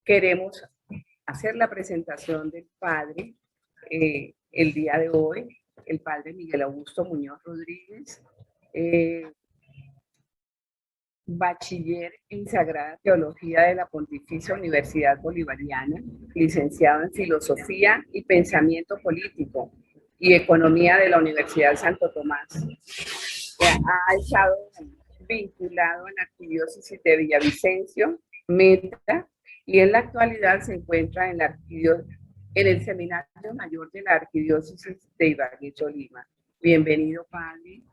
Queremos hacer la presentación del padre el día de hoy, el padre Miguel Augusto Muñoz Rodríguez, bachiller en Sagrada Teología de la Pontificia Universidad Bolivariana, licenciado en Filosofía y Pensamiento Político y Economía de la Universidad Santo Tomás. Ha estado vinculado en la Arquidiócesis de Villavicencio, Meta, y en la actualidad se encuentra en el Seminario Mayor de la Arquidiócesis de Ibagué, Tolima. Bienvenido, padre.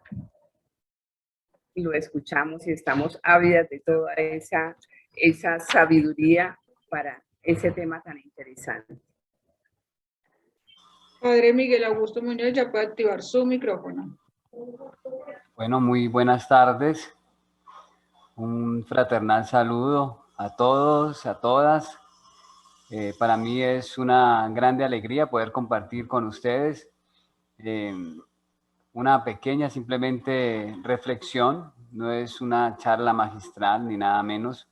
Lo escuchamos y estamos ávidas de toda esa sabiduría para ese tema tan interesante. Padre Miguel Augusto Muñoz ya puede activar su micrófono. Bueno, muy buenas tardes. Un fraternal saludo a todos, a todas. Para mí es una grande alegría poder compartir con ustedes una pequeña simplemente reflexión. No es una charla magistral ni nada menos,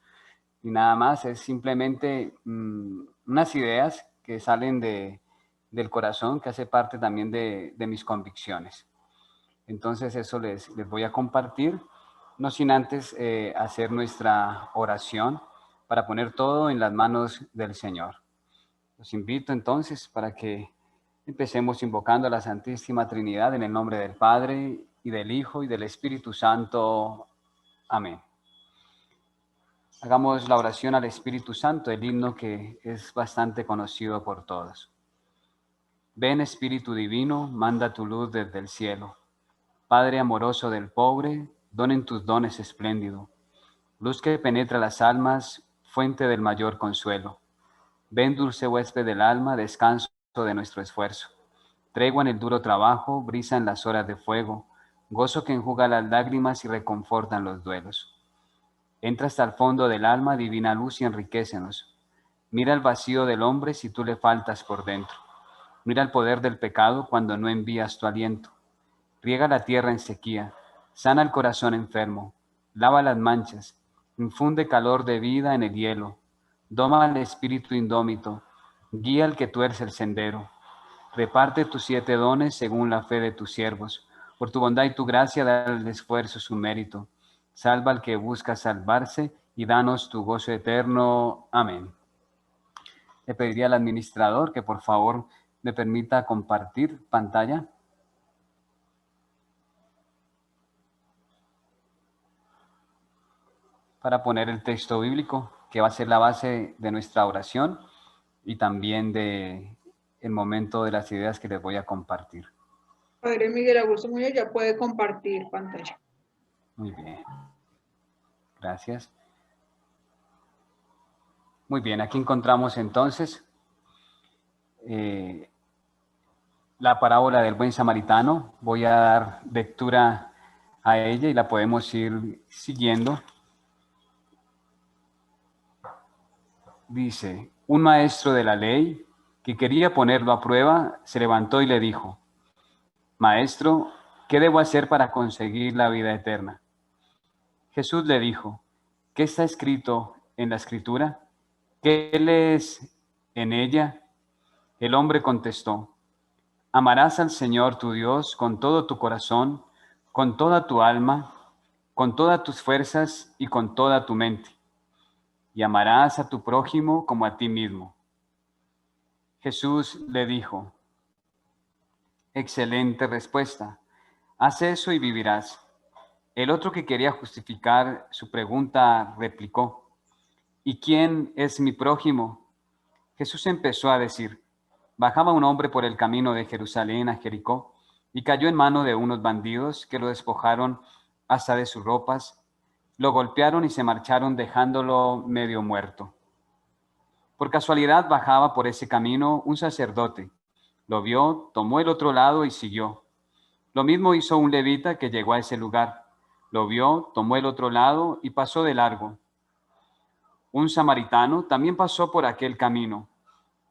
ni nada más. Es simplemente unas ideas que salen del corazón, que hace parte también de mis convicciones. Entonces eso les voy a compartir, no sin antes hacer nuestra oración para poner todo en las manos del Señor. Los invito entonces para que empecemos invocando a la Santísima Trinidad en el nombre del Padre, y del Hijo, y del Espíritu Santo. Amén. Hagamos la oración al Espíritu Santo, el himno que es bastante conocido por todos. Ven, Espíritu Divino, manda tu luz desde el cielo. Padre amoroso del pobre, donen tus dones espléndido. Luz que penetra las almas, fuente del mayor consuelo. Ven, dulce huésped del alma, descanso de nuestro esfuerzo. Tregua en el duro trabajo, brisa en las horas de fuego, gozo que enjuga las lágrimas y reconfortan los duelos. Entra hasta el fondo del alma, divina luz, y enriquécenos. Mira el vacío del hombre si tú le faltas por dentro. Mira el poder del pecado cuando no envías tu aliento. Riega la tierra en sequía, sana el corazón enfermo, lava las manchas, infunde calor de vida en el hielo, doma al espíritu indómito, guía al que tuerce el sendero. Reparte tus 7 dones según la fe de tus siervos. Por tu bondad y tu gracia, da al esfuerzo su mérito. Salva al que busca salvarse y danos tu gozo eterno. Amén. Le pediría al administrador que por favor me permita compartir pantalla. Para poner el texto bíblico, que va a ser la base de nuestra oración y también de el momento de las ideas que les voy a compartir. Padre Miguel Augusto Muñoz ya puede compartir pantalla. Muy bien. Gracias. Muy bien, aquí encontramos entonces la parábola del buen samaritano. Voy a dar lectura a ella y la podemos ir siguiendo. Dice, un maestro de la ley que quería ponerlo a prueba, se levantó y le dijo, Maestro, ¿qué debo hacer para conseguir la vida eterna? Jesús le dijo, ¿qué está escrito en la Escritura? ¿Qué lees en ella? El hombre contestó, amarás al Señor tu Dios con todo tu corazón, con toda tu alma, con todas tus fuerzas y con toda tu mente. Y amarás a tu prójimo como a ti mismo. Jesús le dijo, excelente respuesta, haz eso y vivirás. El otro, que quería justificar su pregunta, replicó, ¿y quién es mi prójimo? Jesús empezó a decir, bajaba un hombre por el camino de Jerusalén a Jericó y cayó en mano de unos bandidos que lo despojaron hasta de sus ropas, lo golpearon y se marcharon dejándolo medio muerto. Por casualidad bajaba por ese camino un sacerdote, lo vio, tomó el otro lado y siguió. Lo mismo hizo un levita que llegó a ese lugar, lo vio, tomó el otro lado y pasó de largo. Un samaritano también pasó por aquel camino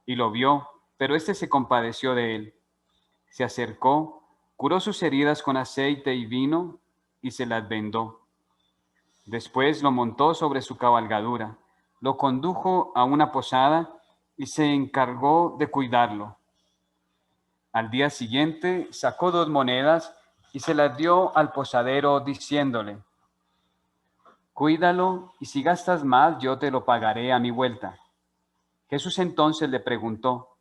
y lo vio, pero éste se compadeció de él. Se acercó, curó sus heridas con aceite y vino y se las vendó. Después lo montó sobre su cabalgadura, lo condujo a una posada y se encargó de cuidarlo. Al día siguiente sacó 2 monedas y se las dio al posadero diciéndole: cuídalo y si gastas más yo te lo pagaré a mi vuelta. Jesús entonces le preguntó: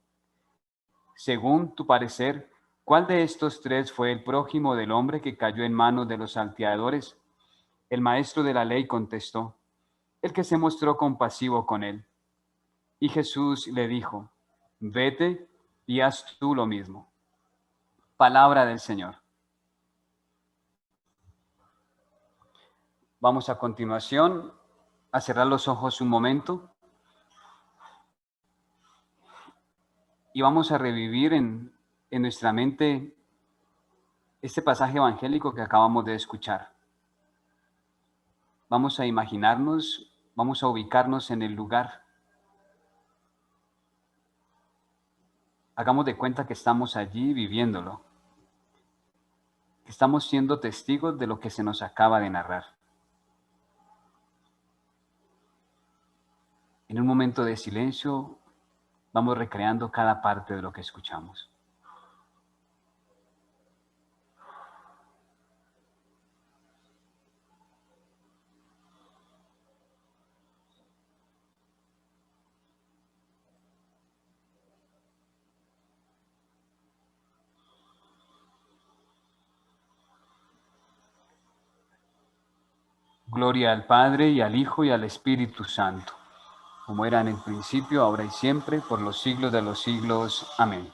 según tu parecer, ¿cuál de estos 3 fue el prójimo del hombre que cayó en manos de los salteadores? El maestro de la ley contestó: el que se mostró compasivo con él. Y Jesús le dijo: vete y haz tú lo mismo. Palabra del Señor. Vamos a continuación a cerrar los ojos un momento y vamos a revivir en nuestra mente este pasaje evangélico que acabamos de escuchar. Vamos a imaginarnos, vamos a ubicarnos en el lugar. Hagamos de cuenta que estamos allí viviéndolo, que estamos siendo testigos de lo que se nos acaba de narrar. En un momento de silencio, vamos recreando cada parte de lo que escuchamos. Gloria al Padre, y al Hijo, y al Espíritu Santo, como era en el principio, ahora y siempre, por los siglos de los siglos. Amén.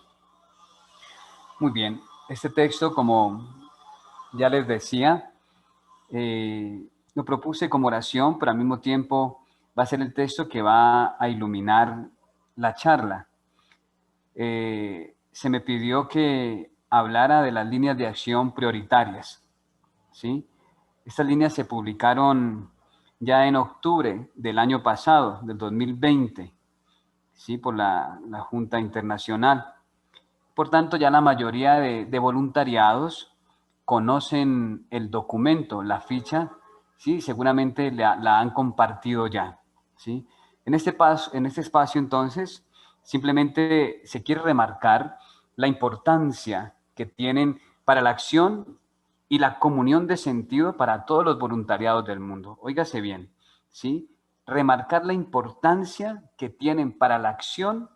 Muy bien, este texto, como ya les decía, lo propuse como oración, pero al mismo tiempo va a ser el texto que va a iluminar la charla. Se me pidió que hablara de las líneas de acción prioritarias, ¿sí? Estas líneas se publicaron ya en octubre del año pasado, del 2020, ¿sí? Por la Junta Internacional. Por tanto, ya la mayoría de voluntariados conocen el documento, la ficha, ¿sí? Seguramente la han compartido ya, ¿sí? En este espacio, entonces, simplemente se quiere remarcar la importancia que tienen para la acción y la comunión de sentido para todos los voluntariados del mundo. Óigase bien, ¿sí? Remarcar la importancia que tienen para la acción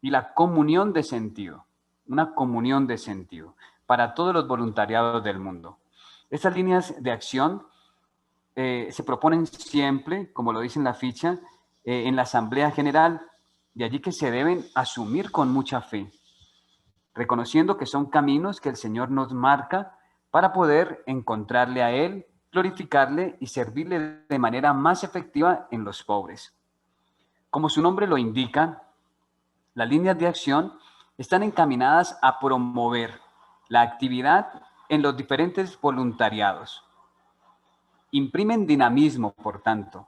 y la comunión de sentido. Una comunión de sentido para todos los voluntariados del mundo. Estas líneas de acción se proponen siempre, como lo dice en la ficha, en la Asamblea General, de allí que se deben asumir con mucha fe, reconociendo que son caminos que el Señor nos marca para poder encontrarle a Él, glorificarle y servirle de manera más efectiva en los pobres. Como su nombre lo indica, las líneas de acción están encaminadas a promover la actividad en los diferentes voluntariados. Imprimen dinamismo, por tanto,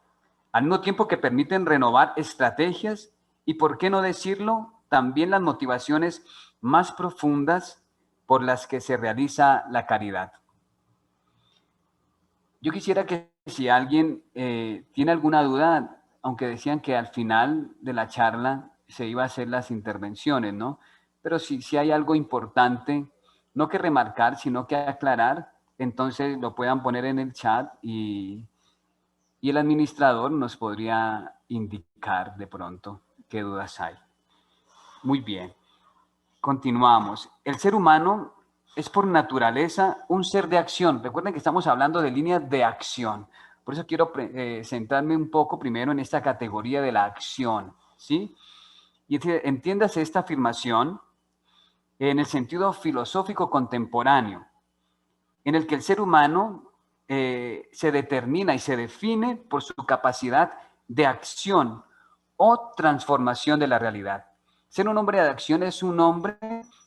al mismo tiempo que permiten renovar estrategias y, por qué no decirlo, también las motivaciones más profundas por las que se realiza la caridad. Yo quisiera que si alguien tiene alguna duda, aunque decían que al final de la charla se iba a hacer las intervenciones, ¿no? Pero si hay algo importante, no que remarcar, sino que aclarar, entonces lo puedan poner en el chat y el administrador nos podría indicar de pronto qué dudas hay. Muy bien, continuamos. El ser humano es por naturaleza un ser de acción. Recuerden que estamos hablando de líneas de acción. Por eso quiero centrarme un poco primero en esta categoría de la acción, ¿sí? Y entiéndase esta afirmación en el sentido filosófico contemporáneo, en el que el ser humano se determina y se define por su capacidad de acción o transformación de la realidad. Ser un hombre de acción es un hombre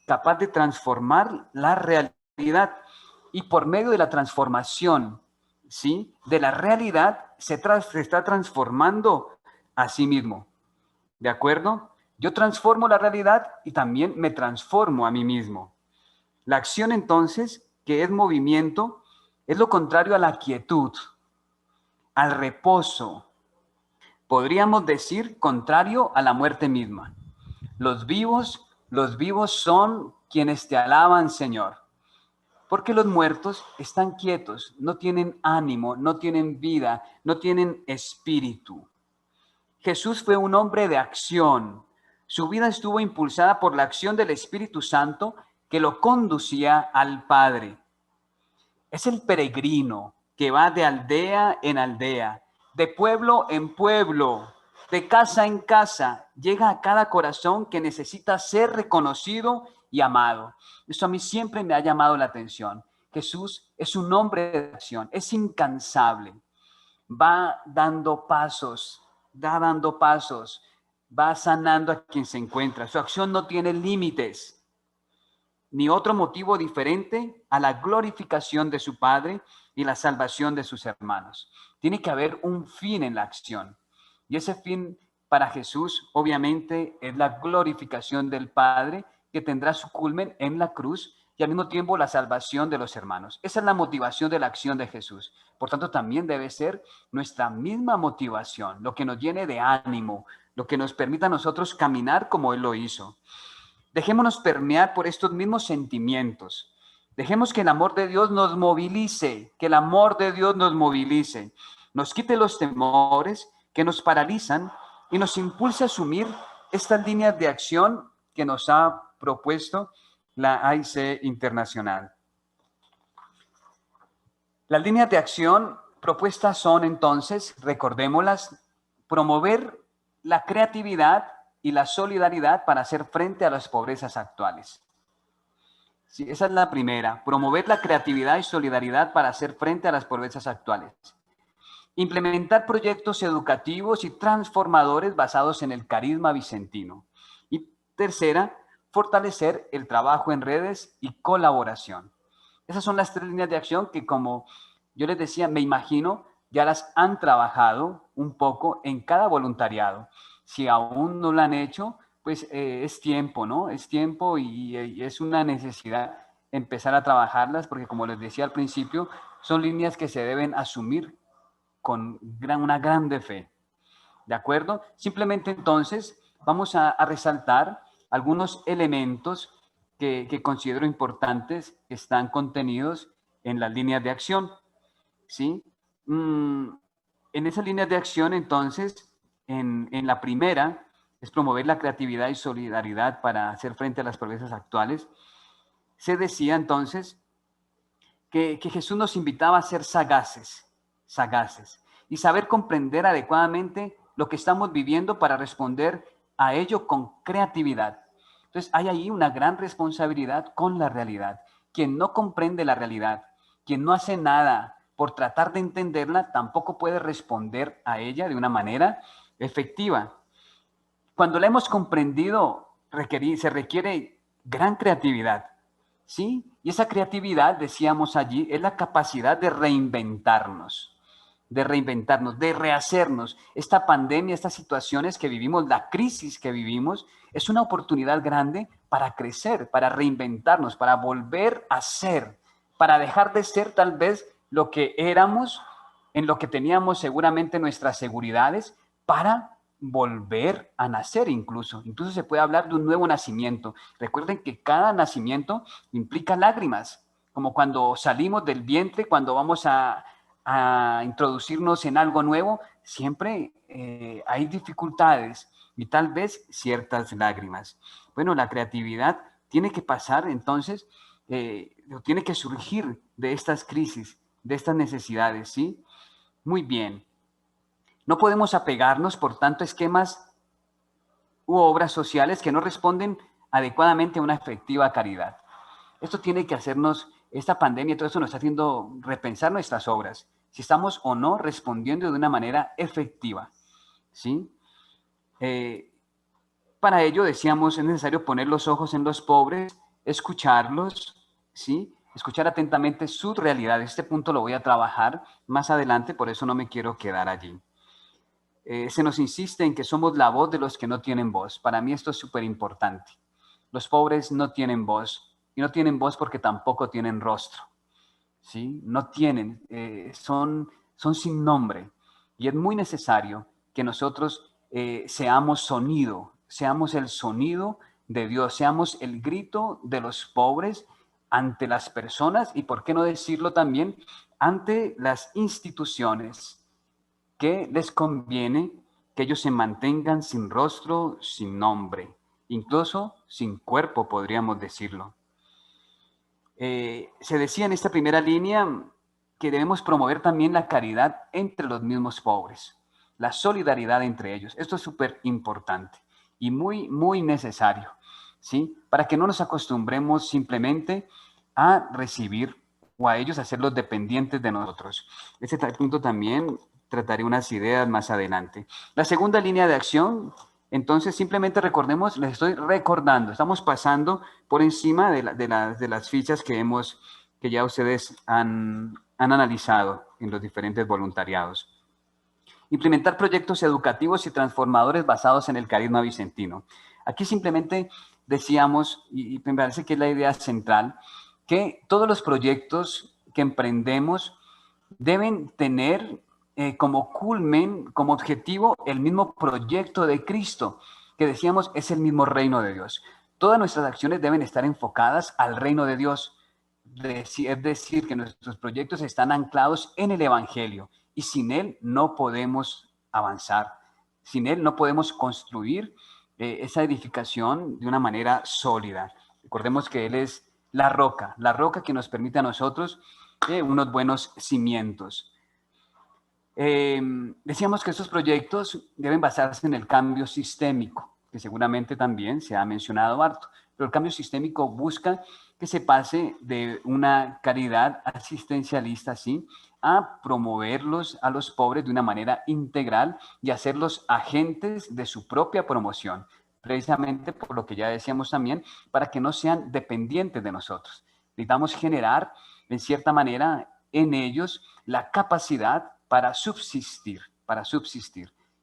capaz de transformar la realidad y por medio de la transformación, ¿sí?, de la realidad se está transformando a sí mismo. ¿De acuerdo? Yo transformo la realidad y también me transformo a mí mismo. La acción, entonces, que es movimiento, es lo contrario a la quietud, al reposo, Podríamos decir contrario a la muerte misma. Los vivos son quienes te alaban, Señor. Porque los muertos están quietos, no tienen ánimo, no tienen vida, no tienen espíritu. Jesús fue un hombre de acción. Su vida estuvo impulsada por la acción del Espíritu Santo que lo conducía al Padre. Es el peregrino que va de aldea en aldea, de pueblo en pueblo, de casa en casa, llega a cada corazón que necesita ser reconocido y amado. Eso a mí siempre me ha llamado la atención. Jesús es un hombre de acción, es incansable, va dando pasos, va sanando a quien se encuentra. Su acción no tiene límites, ni otro motivo diferente a la glorificación de su Padre y la salvación de sus hermanos. Tiene que haber un fin en la acción. Y ese fin para Jesús, obviamente, es la glorificación del Padre, que tendrá su culmen en la cruz y al mismo tiempo la salvación de los hermanos. Esa es la motivación de la acción de Jesús. Por tanto, también debe ser nuestra misma motivación, lo que nos llene de ánimo, lo que nos permita a nosotros caminar como Él lo hizo. Dejémonos permear por estos mismos sentimientos. Dejemos que el amor de Dios nos movilice, que el amor de Dios nos movilice, nos quite los temores que nos paralizan y nos impulse a asumir estas líneas de acción que nos ha propuesto la AIC Internacional. Las líneas de acción propuestas son entonces, recordémoslas, promover la creatividad y la solidaridad para hacer frente a las pobrezas actuales. Sí, esa es la primera, promover la creatividad y solidaridad para hacer frente a las pobrezas actuales. Implementar proyectos educativos y transformadores basados en el carisma vicentino. Y tercera, fortalecer el trabajo en redes y colaboración. Esas son las tres líneas de acción que, como yo les decía, me imagino, ya las han trabajado un poco en cada voluntariado. Si aún no lo han hecho, pues es tiempo, ¿no? Es tiempo y es una necesidad empezar a trabajarlas porque, como les decía al principio, son líneas que se deben asumir con una grande fe. ¿De acuerdo? Simplemente entonces vamos a resaltar algunos elementos que considero importantes que están contenidos en las líneas de acción. ¿Sí? En esas líneas de acción, entonces, en la primera, es promover la creatividad y solidaridad para hacer frente a las pobrezas actuales. Se decía entonces que Jesús nos invitaba a ser sagaces y saber comprender adecuadamente lo que estamos viviendo para responder a ello con creatividad. Entonces, hay ahí una gran responsabilidad con la realidad. Quien no comprende la realidad, quien no hace nada por tratar de entenderla, tampoco puede responder a ella de una manera efectiva. Cuando la hemos comprendido, se requiere gran creatividad, ¿sí? Y esa creatividad, decíamos allí, es la capacidad de reinventarnos, de rehacernos. Esta pandemia, estas situaciones que vivimos, la crisis que vivimos, es una oportunidad grande para crecer, para reinventarnos, para volver a ser, para dejar de ser tal vez lo que éramos, en lo que teníamos seguramente nuestras seguridades, para volver a nacer incluso. Incluso se puede hablar de un nuevo nacimiento. Recuerden que cada nacimiento implica lágrimas, como cuando salimos del vientre, cuando vamos a introducirnos en algo nuevo, siempre hay dificultades y tal vez ciertas lágrimas. Bueno, la creatividad tiene que pasar entonces, tiene que surgir de estas crisis, de estas necesidades, ¿sí? Muy bien. No podemos apegarnos, por tanto, a esquemas u obras sociales que no responden adecuadamente a una efectiva caridad. Esto tiene que hacernos, esta pandemia, todo eso nos está haciendo repensar nuestras obras, si estamos o no respondiendo de una manera efectiva, ¿sí? Para ello, decíamos, es necesario poner los ojos en los pobres, escucharlos, ¿sí? Escuchar atentamente sus realidades. Este punto lo voy a trabajar más adelante, por eso no me quiero quedar allí. Se nos insiste en que somos la voz de los que no tienen voz. Para mí esto es súper importante. Los pobres no tienen voz, y no tienen voz porque tampoco tienen rostro, ¿sí? No tienen, son sin nombre, y es muy necesario que nosotros seamos sonido, seamos el sonido de Dios, seamos el grito de los pobres ante las personas y, por qué no decirlo también, ante las instituciones, que les conviene que ellos se mantengan sin rostro, sin nombre, incluso sin cuerpo, podríamos decirlo. Se decía en esta primera línea que debemos promover también la caridad entre los mismos pobres, la solidaridad entre ellos. Esto es súper importante y muy, muy necesario, ¿sí? Para que no nos acostumbremos simplemente a recibir o a ellos hacerlos dependientes de nosotros. Este punto también trataré unas ideas más adelante. La segunda línea de acción, entonces simplemente recordemos, les estoy recordando, estamos pasando por encima de las fichas que ya ustedes han analizado en los diferentes voluntariados. Implementar proyectos educativos y transformadores basados en el carisma vicentino. Aquí simplemente decíamos, y me parece que es la idea central, que todos los proyectos que emprendemos deben tener como culmen, como objetivo, el mismo proyecto de Cristo, que decíamos es el mismo reino de Dios. Todas nuestras acciones deben estar enfocadas al reino de Dios. Es decir, que nuestros proyectos están anclados en el Evangelio y sin él no podemos avanzar. Sin él no podemos construir esa edificación de una manera sólida. Recordemos que él es la roca que nos permite a nosotros unos buenos cimientos. Decíamos que estos proyectos deben basarse en el cambio sistémico, que seguramente también se ha mencionado harto, pero el cambio sistémico busca que se pase de una caridad asistencialista, ¿sí?, a promoverlos a los pobres de una manera integral y hacerlos agentes de su propia promoción, precisamente por lo que ya decíamos también, para que no sean dependientes de nosotros. Necesitamos generar, en cierta manera, en ellos la capacidad para subsistir,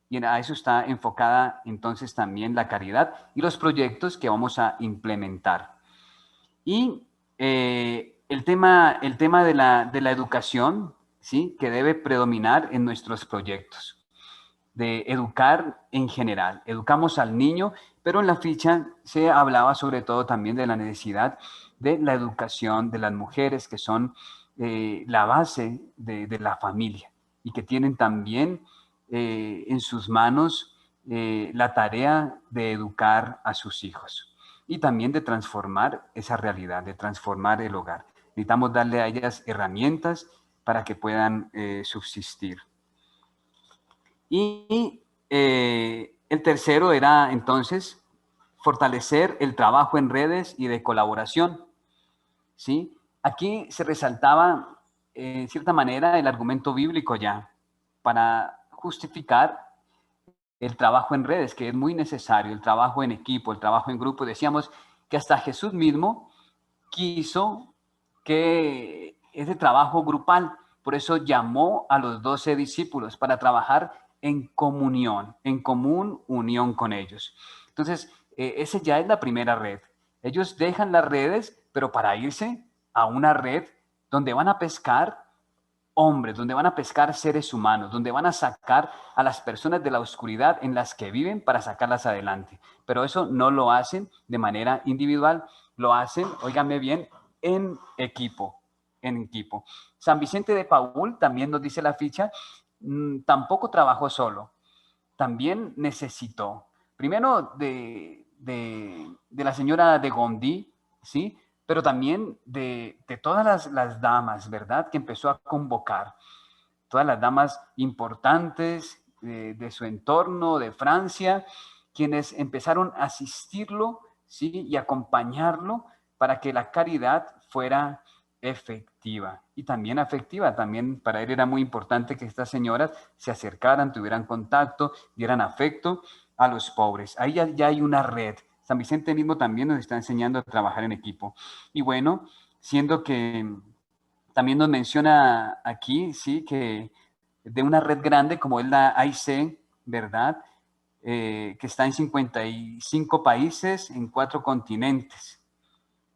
Y a eso está enfocada entonces también la caridad y los proyectos que vamos a implementar. Y el tema de la educación, ¿sí?, que debe predominar en nuestros proyectos, de educar en general. Educamos al niño, pero en la ficha se hablaba sobre todo también de la necesidad de la educación de las mujeres, que son la base de la familia y que tienen también en sus manos la tarea de educar a sus hijos y también de transformar esa realidad, de transformar el hogar. Necesitamos darle a ellas herramientas para que puedan subsistir. Y el tercero era entonces fortalecer el trabajo en redes y de colaboración, ¿sí? Aquí se resaltaba en cierta manera el argumento bíblico ya para justificar el trabajo en redes, que es muy necesario, el trabajo en equipo, el trabajo en grupo. Decíamos que hasta Jesús mismo quiso que ese trabajo grupal, por eso llamó a los 12 discípulos para trabajar en comunión, en común unión con ellos. Entonces, esa ya es la primera red. Ellos dejan las redes, pero para irse a una red donde van a pescar hombres, donde van a pescar seres humanos, donde van a sacar a las personas de la oscuridad en las que viven para sacarlas adelante. Pero eso no lo hacen de manera individual, lo hacen, óigame bien, en equipo, en equipo. San Vicente de Paúl, también nos dice la ficha, tampoco trabajó solo, también necesitó, primero de la señora de Gondi, ¿sí?, pero también de todas las damas, ¿verdad?, que empezó a convocar, todas las damas importantes de su entorno, de Francia, quienes empezaron a asistirlo, ¿sí?, y acompañarlo para que la caridad fuera efectiva y también afectiva. También para él era muy importante que estas señoras se acercaran, tuvieran contacto, dieran afecto a los pobres. Ahí ya hay una red. San Vicente mismo también nos está enseñando a trabajar en equipo. Y bueno, siendo que también nos menciona aquí, sí, que de una red grande como es la AIC, ¿verdad?, que está en 55 países, en 4 continentes.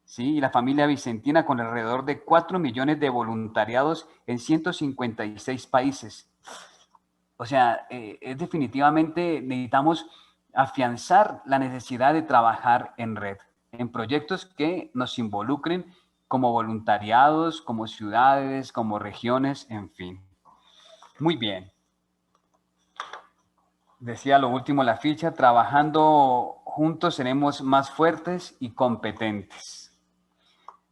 ¿Sí? Y la familia vicentina con alrededor de 4 millones de voluntariados en 156 países. O sea, es definitivamente necesitamos afianzar la necesidad de trabajar en red, en proyectos que nos involucren como voluntariados, como ciudades, como regiones, en fin. Muy bien. Decía lo último la ficha, trabajando juntos seremos más fuertes y competentes.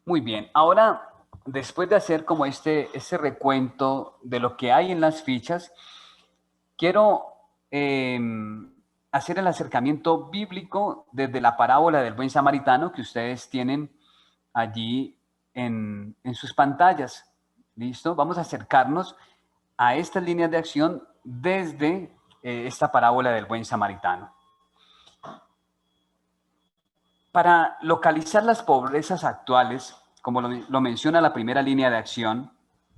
Muy bien, ahora después de hacer como ese recuento de lo que hay en las fichas, quiero hacer el acercamiento bíblico desde la parábola del buen samaritano que ustedes tienen allí en sus pantallas. ¿Listo? Vamos a acercarnos a estas líneas de acción desde esta parábola del buen samaritano. Para localizar las pobrezas actuales, como lo menciona la primera línea de acción,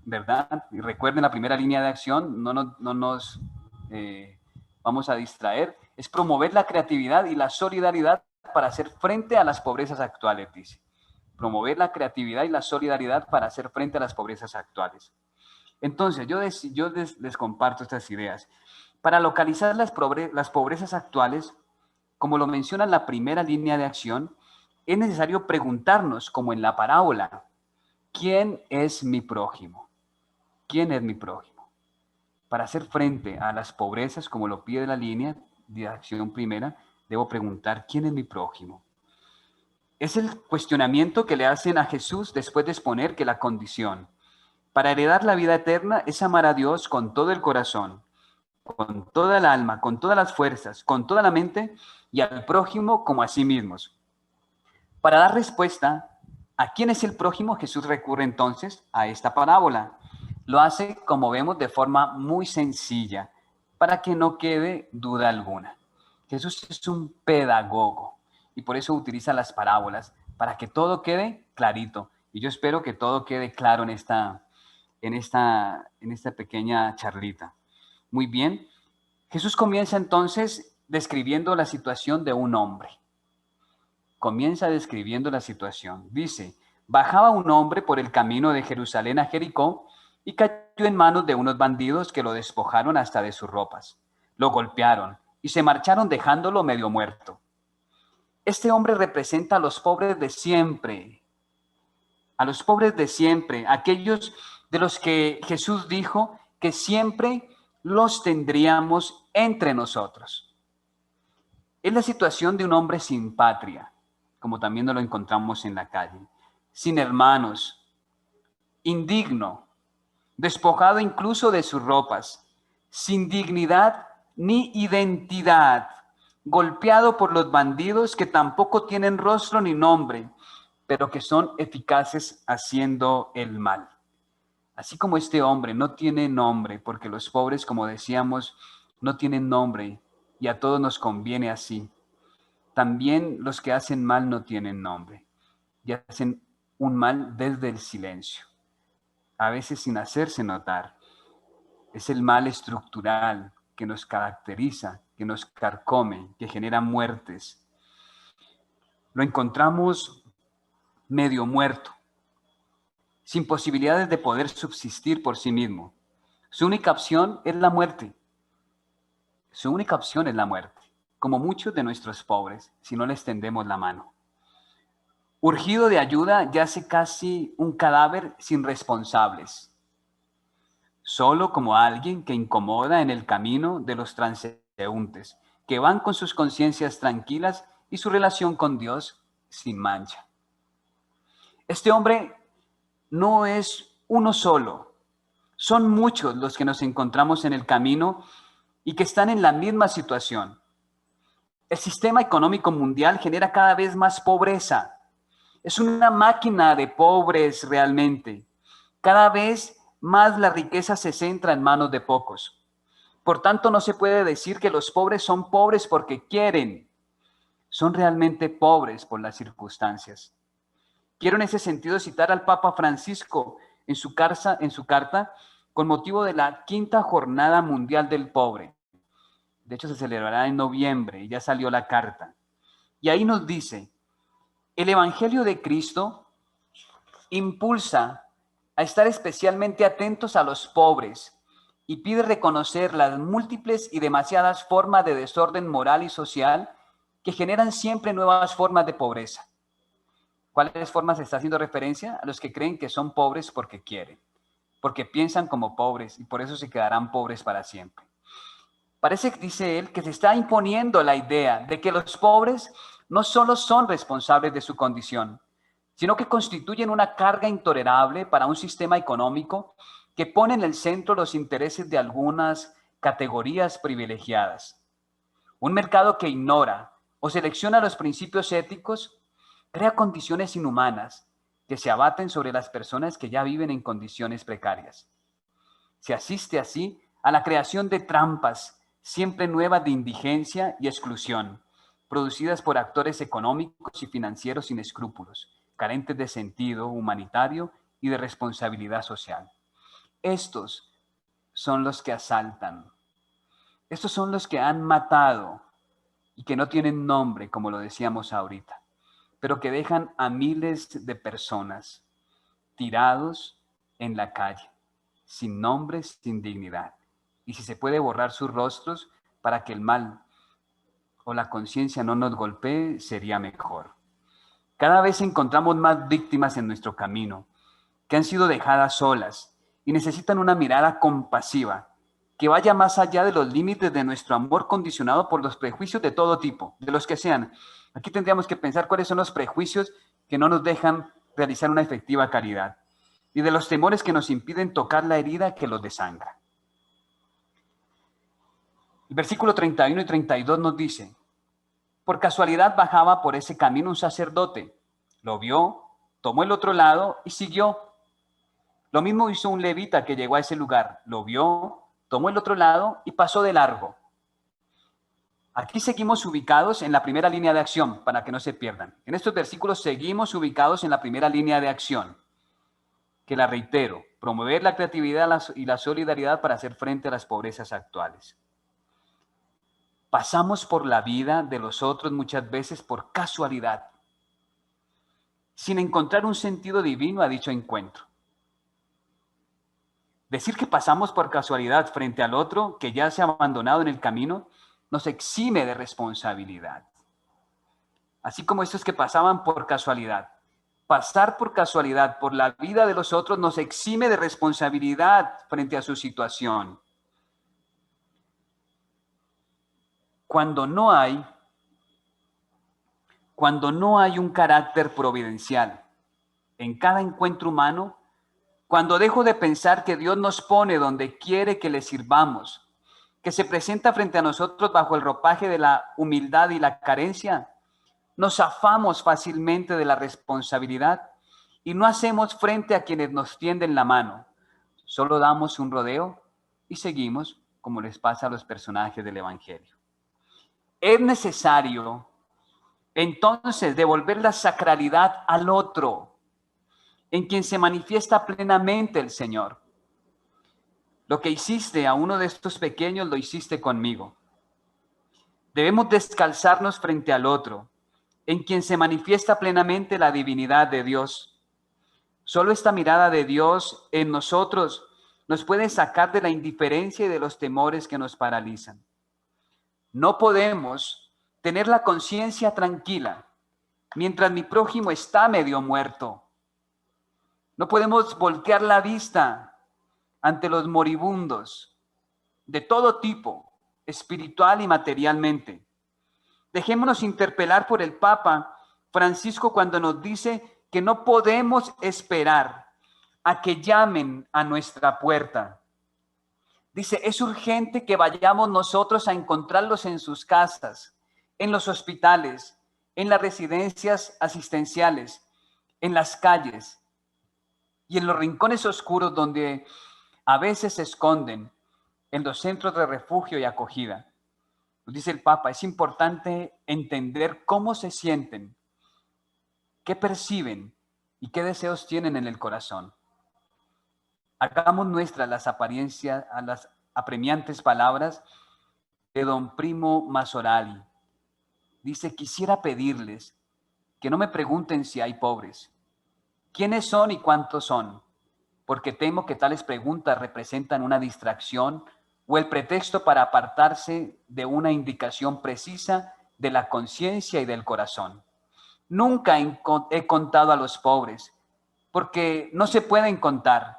¿verdad? Y recuerden, la primera línea de acción, no nos vamos a distraer, es promover la creatividad y la solidaridad para hacer frente a las pobrezas actuales, dice. Promover la creatividad y la solidaridad para hacer frente a las pobrezas actuales. Entonces, yo les comparto estas ideas. Para localizar las pobrezas actuales, como lo menciona la primera línea de acción, es necesario preguntarnos, como en la parábola, ¿quién es mi prójimo? ¿Quién es mi prójimo? Para hacer frente a las pobrezas, como lo pide la línea de acción primera, debo preguntar, ¿quién es mi prójimo? Es el cuestionamiento que le hacen a Jesús después de exponer que la condición para heredar la vida eterna es amar a Dios con todo el corazón, con toda el alma, con todas las fuerzas, con toda la mente y al prójimo como a sí mismos. Para dar respuesta a quién es el prójimo, Jesús recurre entonces a esta parábola. Lo hace, como vemos, de forma muy sencilla, para que no quede duda alguna. Jesús es un pedagogo y por eso utiliza las parábolas, para que todo quede clarito. Y yo espero que todo quede claro en esta pequeña charlita. Muy bien. Jesús comienza entonces describiendo la situación de un hombre. Comienza describiendo la situación. Dice, bajaba un hombre por el camino de Jerusalén a Jericó y cayó en manos de unos bandidos que lo despojaron hasta de sus ropas. Lo golpearon y se marcharon dejándolo medio muerto. Este hombre representa a los pobres de siempre, aquellos de los que Jesús dijo que siempre los tendríamos entre nosotros. Es la situación de un hombre sin patria, como también nos lo encontramos en la calle, sin hermanos, indigno, despojado incluso de sus ropas, sin dignidad ni identidad, golpeado por los bandidos que tampoco tienen rostro ni nombre, pero que son eficaces haciendo el mal. Así como este hombre no tiene nombre, porque los pobres, como decíamos, no tienen nombre y a todos nos conviene así. También los que hacen mal no tienen nombre y hacen un mal desde el silencio, a veces sin hacerse notar. Es el mal estructural que nos caracteriza, que nos carcome, que genera muertes. Lo encontramos medio muerto, sin posibilidades de poder subsistir por sí mismo. Su única opción es la muerte. Su única opción es la muerte, como muchos de nuestros pobres, si no les tendemos la mano. Urgido de ayuda, yace casi un cadáver sin responsables, solo como alguien que incomoda en el camino de los transeúntes, que van con sus conciencias tranquilas y su relación con Dios sin mancha. Este hombre no es uno solo, son muchos los que nos encontramos en el camino y que están en la misma situación. El sistema económico mundial genera cada vez más pobreza. Es una máquina de pobres realmente. Cada vez más la riqueza se centra en manos de pocos. Por tanto, no se puede decir que los pobres son pobres porque quieren. Son realmente pobres por las circunstancias. Quiero en ese sentido citar al Papa Francisco en su carta con motivo de la 5ª Jornada Mundial del Pobre. De hecho, se celebrará en noviembre y ya salió la carta. Y ahí nos dice, el Evangelio de Cristo impulsa a estar especialmente atentos a los pobres y pide reconocer las múltiples y demasiadas formas de desorden moral y social que generan siempre nuevas formas de pobreza. ¿Cuáles formas está haciendo referencia? A los que creen que son pobres porque quieren, porque piensan como pobres y por eso se quedarán pobres para siempre. Parece, dice él, que se está imponiendo la idea de que los pobres no solo son responsables de su condición, sino que constituyen una carga intolerable para un sistema económico que pone en el centro los intereses de algunas categorías privilegiadas. Un mercado que ignora o selecciona los principios éticos crea condiciones inhumanas que se abaten sobre las personas que ya viven en condiciones precarias. Se asiste así a la creación de trampas siempre nuevas de indigencia y exclusión, producidas por actores económicos y financieros sin escrúpulos, carentes de sentido humanitario y de responsabilidad social. Estos son los que asaltan. Estos son los que han matado y que no tienen nombre, como lo decíamos ahorita, pero que dejan a miles de personas tirados en la calle, sin nombre, sin dignidad. Y si se puede borrar sus rostros para que el mal o la conciencia no nos golpee, sería mejor. Cada vez encontramos más víctimas en nuestro camino, que han sido dejadas solas y necesitan una mirada compasiva, que vaya más allá de los límites de nuestro amor condicionado por los prejuicios de todo tipo, de los que sean. Aquí tendríamos que pensar cuáles son los prejuicios que no nos dejan realizar una efectiva caridad y de los temores que nos impiden tocar la herida que los desangra. El versículo 31 y 32 nos dice: por casualidad bajaba por ese camino un sacerdote, lo vio, tomó el otro lado y siguió. Lo mismo hizo un levita que llegó a ese lugar, lo vio, tomó el otro lado y pasó de largo. Aquí seguimos ubicados en la primera línea de acción, para que no se pierdan. En estos versículos seguimos ubicados en la primera línea de acción, que la reitero: promover la creatividad y la solidaridad para hacer frente a las pobrezas actuales. Pasamos por la vida de los otros muchas veces por casualidad, sin encontrar un sentido divino a dicho encuentro. Decir que pasamos por casualidad frente al otro que ya se ha abandonado en el camino nos exime de responsabilidad. Así como estos que pasaban por casualidad. Pasar por casualidad por la vida de los otros nos exime de responsabilidad frente a su situación. Cuando no hay un carácter providencial en cada encuentro humano, cuando dejo de pensar que Dios nos pone donde quiere que le sirvamos, que se presenta frente a nosotros bajo el ropaje de la humildad y la carencia, nos zafamos fácilmente de la responsabilidad y no hacemos frente a quienes nos tienden la mano. Solo damos un rodeo y seguimos como les pasa a los personajes del Evangelio. Es necesario entonces devolver la sacralidad al otro, en quien se manifiesta plenamente el Señor. Lo que hiciste a uno de estos pequeños lo hiciste conmigo. Debemos descalzarnos frente al otro, en quien se manifiesta plenamente la divinidad de Dios. Solo esta mirada de Dios en nosotros nos puede sacar de la indiferencia y de los temores que nos paralizan. No podemos tener la conciencia tranquila mientras mi prójimo está medio muerto. No podemos voltear la vista ante los moribundos de todo tipo, espiritual y materialmente. Dejémonos interpelar por el Papa Francisco cuando nos dice que no podemos esperar a que llamen a nuestra puerta. Dice, es urgente que vayamos nosotros a encontrarlos en sus casas, en los hospitales, en las residencias asistenciales, en las calles y en los rincones oscuros donde a veces se esconden, en los centros de refugio y acogida. Nos dice el Papa, es importante entender cómo se sienten, qué perciben y qué deseos tienen en el corazón. Hagamos nuestras las apremiantes palabras de don Primo Masorali. Dice, quisiera pedirles que no me pregunten si hay pobres, quiénes son y cuántos son, porque temo que tales preguntas representan una distracción o el pretexto para apartarse de una indicación precisa de la conciencia y del corazón. Nunca he contado a los pobres, porque no se pueden contar.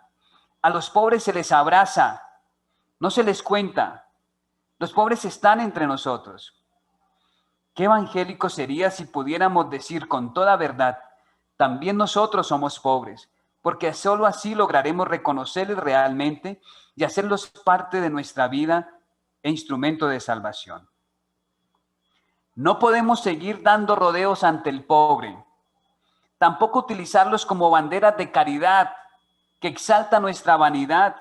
A los pobres se les abraza, no se les cuenta. Los pobres están entre nosotros. ¿Qué evangélico sería si pudiéramos decir con toda verdad, también nosotros somos pobres, porque sólo así lograremos reconocerles realmente y hacerlos parte de nuestra vida e instrumento de salvación? No podemos seguir dando rodeos ante el pobre, tampoco utilizarlos como banderas de caridad que exalta nuestra vanidad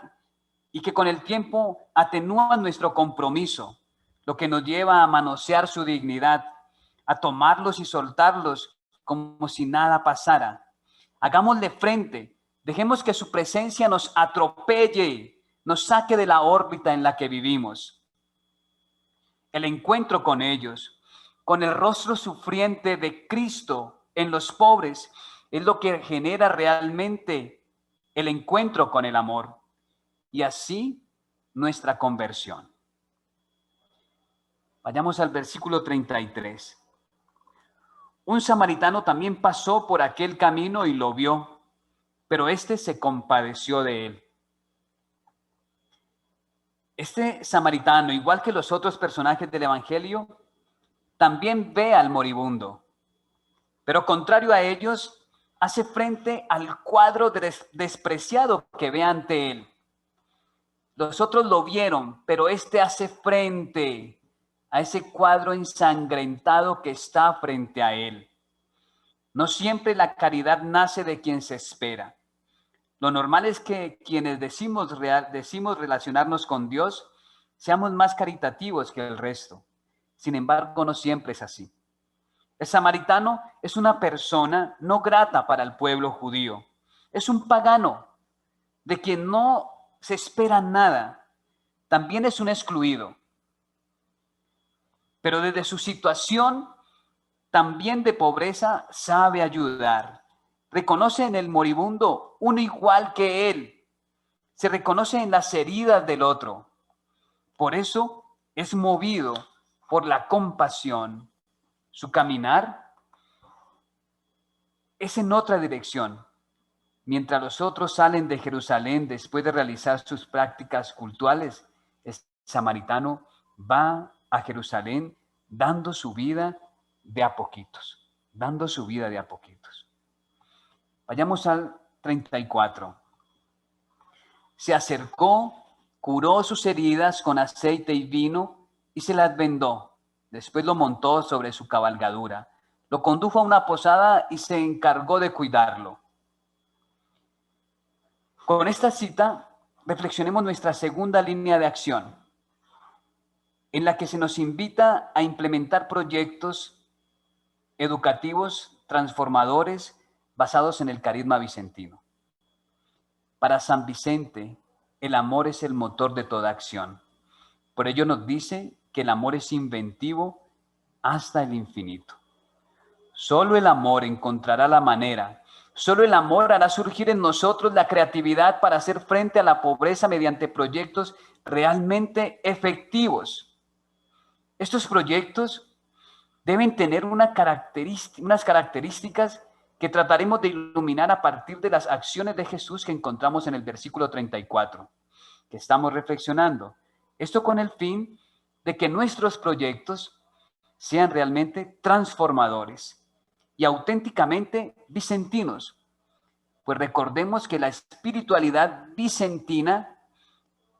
y que con el tiempo atenúan nuestro compromiso, lo que nos lleva a manosear su dignidad, a tomarlos y soltarlos como si nada pasara. Hagámosle frente, dejemos que su presencia nos atropelle, nos saque de la órbita en la que vivimos. El encuentro con ellos, con el rostro sufriente de Cristo en los pobres, es lo que genera realmente el encuentro con el amor y así nuestra conversión. Vayamos al versículo 33. Un samaritano también pasó por aquel camino y lo vio, pero éste se compadeció de él. Este samaritano, igual que los otros personajes del Evangelio, también ve al moribundo, pero contrario a ellos, hace frente al cuadro despreciado que ve ante él. Los otros lo vieron, pero este hace frente a ese cuadro ensangrentado que está frente a él. No siempre la caridad nace de quien se espera. Lo normal es que quienes decimos relacionarnos con Dios seamos más caritativos que el resto. Sin embargo, no siempre es así. El samaritano es una persona no grata para el pueblo judío. Es un pagano de quien no se espera nada. También es un excluido. Pero desde su situación también de pobreza sabe ayudar. Reconoce en el moribundo uno igual que él. Se reconoce en las heridas del otro. Por eso es movido por la compasión. Su caminar es en otra dirección. Mientras los otros salen de Jerusalén después de realizar sus prácticas cultuales, el samaritano va a Jerusalén dando su vida de a poquitos, dando su vida de a poquitos. Vayamos al 34. Se acercó, curó sus heridas con aceite y vino y se las vendó. Después lo montó sobre su cabalgadura, lo condujo a una posada y se encargó de cuidarlo. Con esta cita reflexionemos nuestra segunda línea de acción, en la que se nos invita a implementar proyectos educativos transformadores basados en el carisma vicentino. Para San Vicente, el amor es el motor de toda acción. Por ello nos dice que el amor es inventivo hasta el infinito. Solo el amor encontrará la manera, solo el amor hará surgir en nosotros la creatividad para hacer frente a la pobreza mediante proyectos realmente efectivos. Estos proyectos deben tener unas características que trataremos de iluminar a partir de las acciones de Jesús que encontramos en el versículo 34, que estamos reflexionando. Esto con el fin de que nuestros proyectos sean realmente transformadores y auténticamente vicentinos. Pues recordemos que la espiritualidad vicentina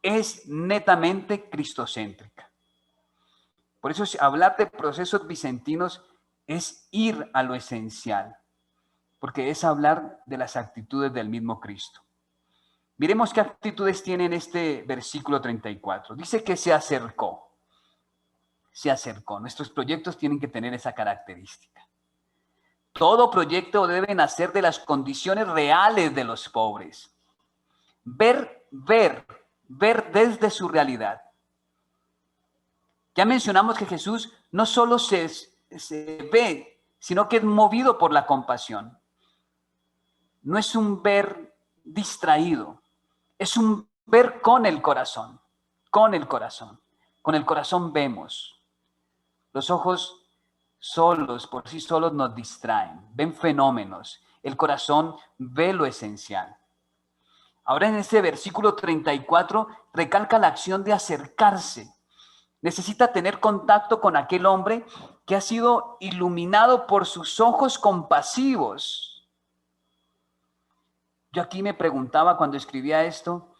es netamente cristocéntrica. Por eso hablar de procesos vicentinos es ir a lo esencial, porque es hablar de las actitudes del mismo Cristo. Miremos qué actitudes tiene en este versículo 34. Dice que se acercó. Se acercó. Nuestros proyectos tienen que tener esa característica. Todo proyecto debe nacer de las condiciones reales de los pobres. Ver desde su realidad. Ya mencionamos que Jesús no solo se ve, sino que es movido por la compasión. No es un ver distraído. Es un ver con el corazón, con el corazón. Con el corazón vemos. Los ojos solos, por sí solos, nos distraen, ven fenómenos. El corazón ve lo esencial. Ahora en este versículo 34 recalca la acción de acercarse. Necesita tener contacto con aquel hombre que ha sido iluminado por sus ojos compasivos. Yo aquí me preguntaba cuando escribía esto,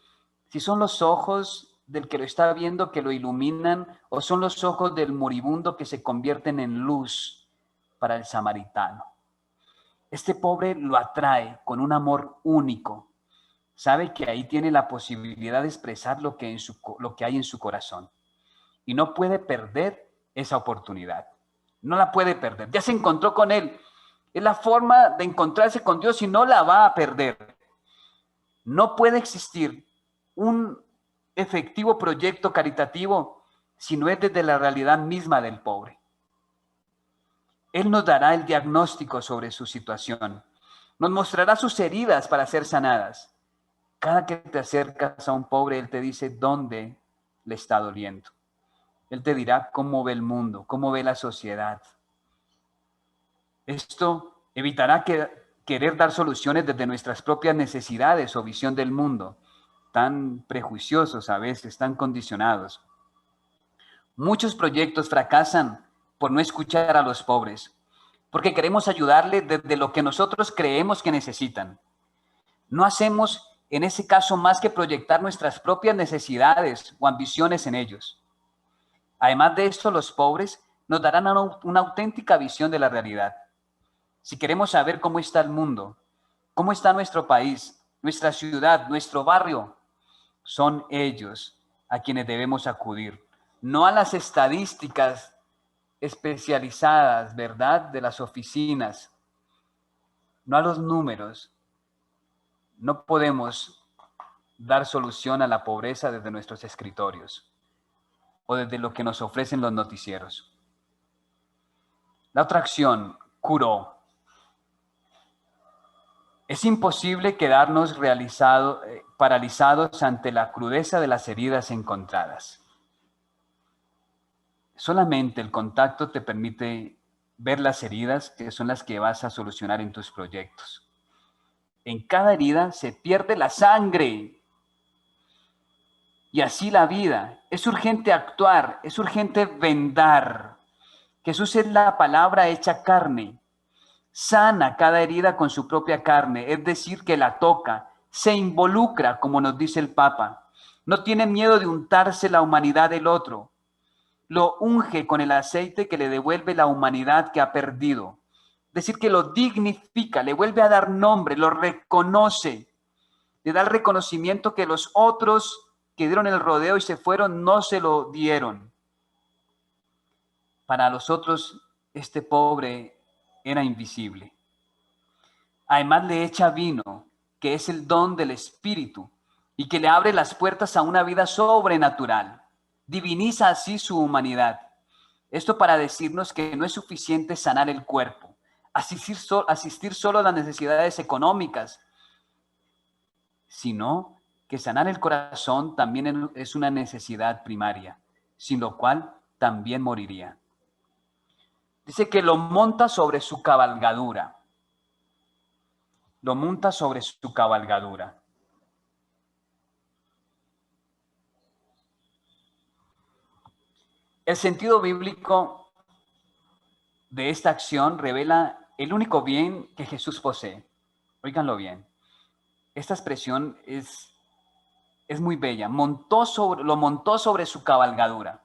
si son los ojos del que lo está viendo que lo iluminan o son los ojos del moribundo que se convierten en luz para el samaritano. Este pobre lo atrae con un amor único. Sabe que ahí tiene la posibilidad de expresar lo que hay en su corazón. Y no puede perder esa oportunidad. No la puede perder. Ya se encontró con él. Es la forma de encontrarse con Dios y no la va a perder. No puede existir un efectivo proyecto caritativo si no es desde la realidad misma del pobre. Él nos dará el diagnóstico sobre su situación. Nos mostrará sus heridas para ser sanadas. Cada que te acercas a un pobre, Él te dice dónde le está doliendo. Él te dirá cómo ve el mundo, cómo ve la sociedad. Esto evitará querer dar soluciones desde nuestras propias necesidades o visión del mundo, tan prejuiciosos a veces, tan condicionados. Muchos proyectos fracasan por no escuchar a los pobres, porque queremos ayudarles desde lo que nosotros creemos que necesitan. No hacemos en ese caso más que proyectar nuestras propias necesidades o ambiciones en ellos. Además de esto, los pobres nos darán una auténtica visión de la realidad. Si queremos saber cómo está el mundo, cómo está nuestro país, nuestra ciudad, nuestro barrio, son ellos a quienes debemos acudir. No a las estadísticas especializadas, ¿verdad?, de las oficinas, no a los números. No podemos dar solución a la pobreza desde nuestros escritorios o desde lo que nos ofrecen los noticieros. La otra acción, curó. Es imposible quedarnos paralizados ante la crudeza de las heridas encontradas. Solamente el contacto te permite ver las heridas, que son las que vas a solucionar en tus proyectos. En cada herida se pierde la sangre. Y así la vida. Es urgente actuar, es urgente vendar. Jesús es la palabra hecha carne. Sana cada herida con su propia carne, es decir, que la toca, se involucra, como nos dice el Papa. No tiene miedo de untarse la humanidad del otro. Lo unge con el aceite que le devuelve la humanidad que ha perdido. Es decir, que lo dignifica, le vuelve a dar nombre, lo reconoce, le da el reconocimiento que los otros que dieron el rodeo y se fueron no se lo dieron. Para los otros, este pobre era invisible. Además le echa vino, que es el don del Espíritu, y que le abre las puertas a una vida sobrenatural. Diviniza así su humanidad. Esto para decirnos que no es suficiente sanar el cuerpo, asistir solo a las necesidades económicas, sino que sanar el corazón también es una necesidad primaria, sin lo cual también moriría. Dice que lo monta sobre su cabalgadura. Lo monta sobre su cabalgadura. El sentido bíblico de esta acción revela el único bien que Jesús posee. Óiganlo bien. Esta expresión es muy bella. Lo montó sobre su cabalgadura.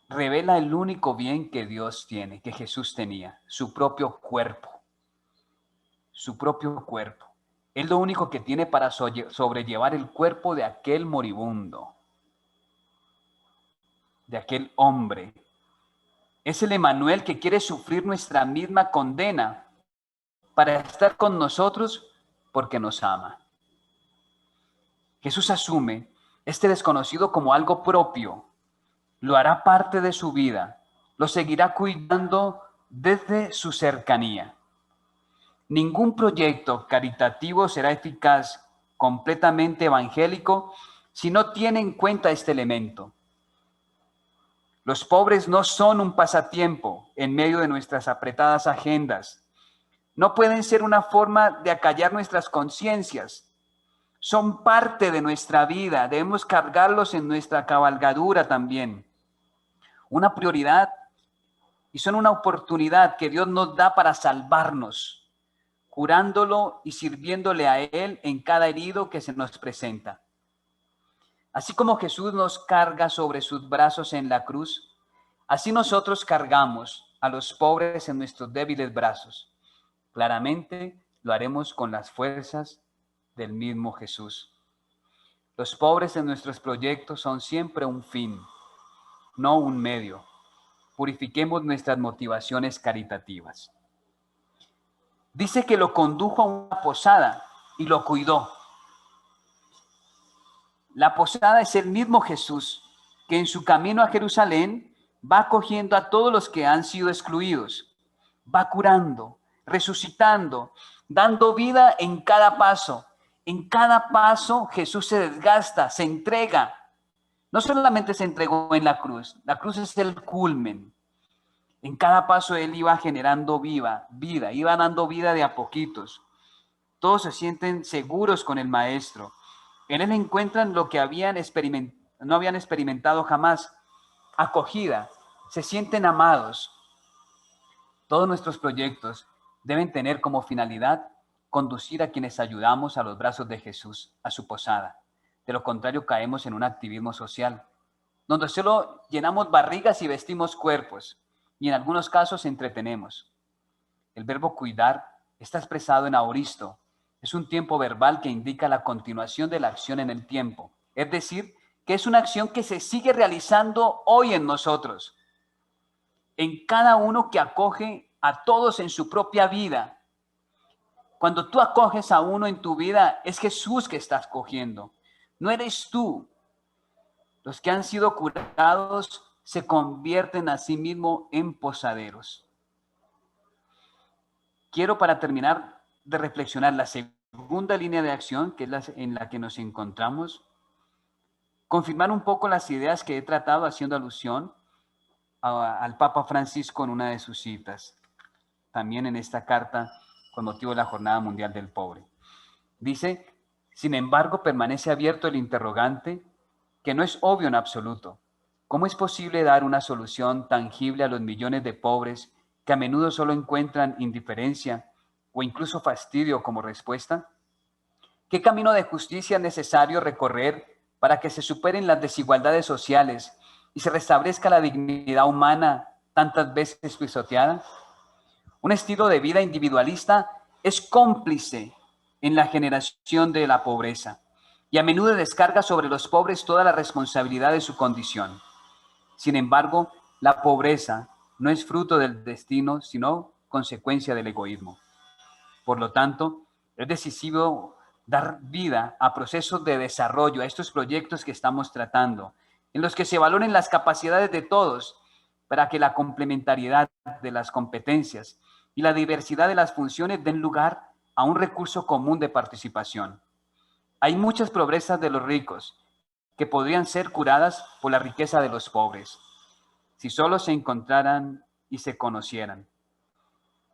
Revela el único bien que Dios tiene, que Jesús tenía, su propio cuerpo. Su propio cuerpo. Es lo único que tiene para sobrellevar el cuerpo de aquel moribundo, de aquel hombre. Es el Emmanuel que quiere sufrir nuestra misma condena para estar con nosotros porque nos ama. Jesús asume este desconocido como algo propio, lo hará parte de su vida, lo seguirá cuidando desde su cercanía. Ningún proyecto caritativo será eficaz, completamente evangélico, si no tiene en cuenta este elemento. Los pobres no son un pasatiempo en medio de nuestras apretadas agendas. No pueden ser una forma de acallar nuestras conciencias. Son parte de nuestra vida. Debemos cargarlos en nuestra cabalgadura también. Una prioridad y son una oportunidad que Dios nos da para salvarnos, curándolo y sirviéndole a Él en cada herido que se nos presenta. Así como Jesús nos carga sobre sus brazos en la cruz, así nosotros cargamos a los pobres en nuestros débiles brazos. Claramente lo haremos con las fuerzas del mismo Jesús. Los pobres en nuestros proyectos son siempre un fin, no un medio. Purifiquemos nuestras motivaciones caritativas. Dice que lo condujo a una posada y lo cuidó. La posada es el mismo Jesús que en su camino a Jerusalén va acogiendo a todos los que han sido excluidos, va curando, resucitando, dando vida en cada paso. En cada paso Jesús se desgasta, se entrega. No solamente se entregó en la cruz es el culmen. En cada paso Él iba generando vida, iba dando vida de a poquitos. Todos se sienten seguros con el Maestro. En Él encuentran lo que no habían experimentado jamás, acogida, se sienten amados. Todos nuestros proyectos deben tener como finalidad conducir a quienes ayudamos a los brazos de Jesús, a su posada. De lo contrario, caemos en un activismo social, donde solo llenamos barrigas y vestimos cuerpos, y en algunos casos entretenemos. El verbo cuidar está expresado en aoristo. Es un tiempo verbal que indica la continuación de la acción en el tiempo. Es decir, que es una acción que se sigue realizando hoy en nosotros. En cada uno que acoge a todos en su propia vida. Cuando tú acoges a uno en tu vida, es Jesús que estás cogiendo. No eres tú. Los que han sido curados se convierten a sí mismos en posaderos. Quiero, para terminar de reflexionar, la segunda línea de acción, que es en la que nos encontramos, confirmar un poco las ideas que he tratado haciendo alusión al Papa Francisco en una de sus citas, también en esta carta con motivo de la Jornada Mundial del Pobre. Dice, sin embargo, permanece abierto el interrogante que no es obvio en absoluto. ¿Cómo es posible dar una solución tangible a los millones de pobres que a menudo solo encuentran indiferencia o incluso fastidio como respuesta? ¿Qué camino de justicia es necesario recorrer para que se superen las desigualdades sociales y se restablezca la dignidad humana tantas veces pisoteada? Un estilo de vida individualista es cómplice en la generación de la pobreza y a menudo descarga sobre los pobres toda la responsabilidad de su condición. Sin embargo, la pobreza no es fruto del destino, sino consecuencia del egoísmo. Por lo tanto, es decisivo dar vida a procesos de desarrollo, a estos proyectos que estamos tratando, en los que se valoren las capacidades de todos para que la complementariedad de las competencias y la diversidad de las funciones den lugar a un recurso común de participación. Hay muchas pobrezas de los ricos que podrían ser curadas por la riqueza de los pobres, si solo se encontraran y se conocieran.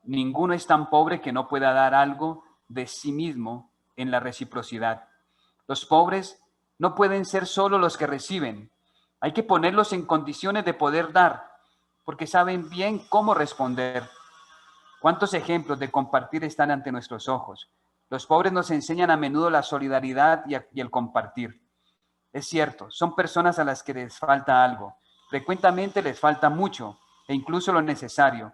Ninguno es tan pobre que no pueda dar algo de sí mismo en la reciprocidad. Los pobres no pueden ser solo los que reciben. Hay que ponerlos en condiciones de poder dar, porque saben bien cómo responder. ¿Cuántos ejemplos de compartir están ante nuestros ojos? Los pobres nos enseñan a menudo la solidaridad y el compartir. Es cierto, son personas a las que les falta algo. Frecuentemente les falta mucho e incluso lo necesario,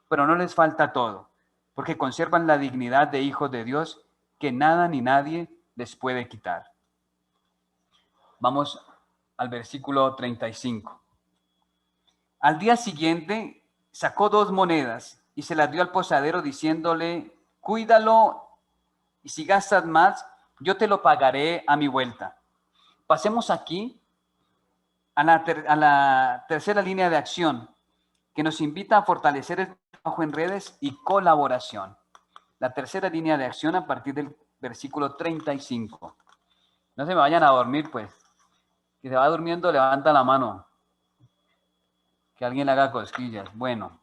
pero no les falta todo, porque conservan la dignidad de hijos de Dios que nada ni nadie les puede quitar. Vamos al versículo 35. Al día siguiente sacó 2 monedas y se las dio al posadero diciéndole, cuídalo y si gastas más, yo te lo pagaré a mi vuelta. Pasemos aquí a la tercera línea de acción que nos invita a fortalecer el trabajo en redes y colaboración. la tercera línea de acción a partir del versículo 35. No se me vayan a dormir, pues. Si se va durmiendo, levanta la mano. Que alguien le haga cosquillas. Bueno,